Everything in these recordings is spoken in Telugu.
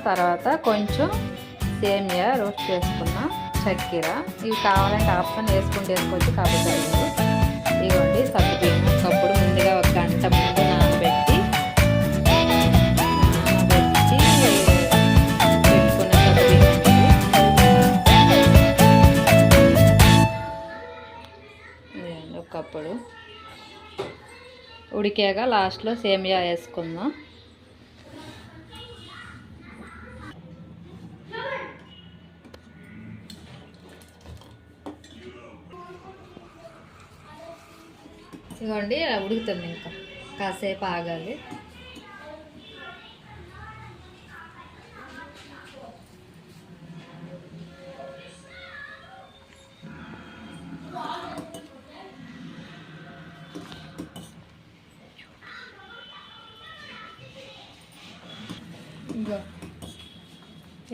తర్వాత కొంచెం సేమియా రోస్ట్ చేసుకున్న, చక్కెర, ఇవి కావాలంటే ఆప్షన్ వేసుకోవచ్చు కాకపోతే ఇవ్వండి. సగ్గుబియ్యం ఒకప్పుడు ముందుగా 1 గంట ముందు నానబెట్టి పెట్టుకున్న సగ్గుబియ్యం ఒకప్పుడు ఉడికాక లాస్ట్లో సేమియా వేసుకుందాం. ఇవ్వండి, అలా ఉడుకుతుంది. ఇంకా కాసేపు ఆగాలి.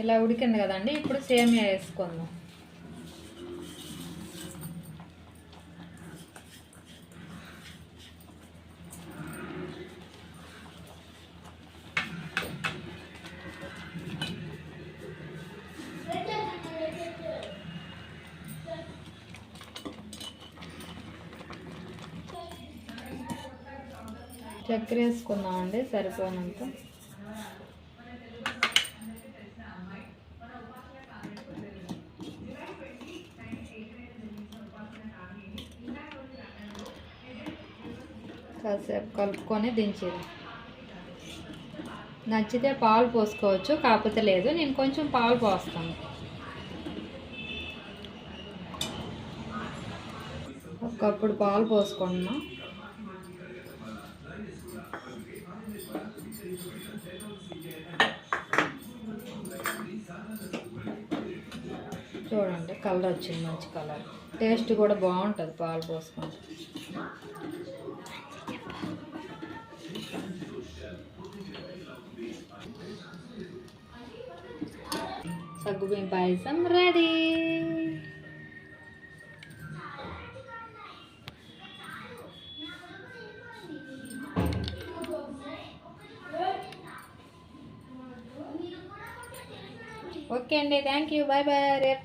ఇలా ఉడికింది కదండి, ఇప్పుడు సేమియా వేసుకుందాం. చక్కెర వేసుకుందామండి సరిపోయినంత. కాసేపు కలుపుకొని దించేది. నచ్చితే పాలు పోసుకోవచ్చు, కాకపోతే లేదు, నేను కొంచెం పాలు పోస్తాను. ఒకప్పుడు పాలు పోసుకున్నా. చూడండి, కలర్ వచ్చింది, మంచి కలర్. టేస్ట్ కూడా బాగుంటుంది పాలు పోసుకుంటే. సగ్గుబియ్యం పాయసం రెడీ. ఓకే అండి, థ్యాంక్ యూ, బాయ్ బాయ్. రేపు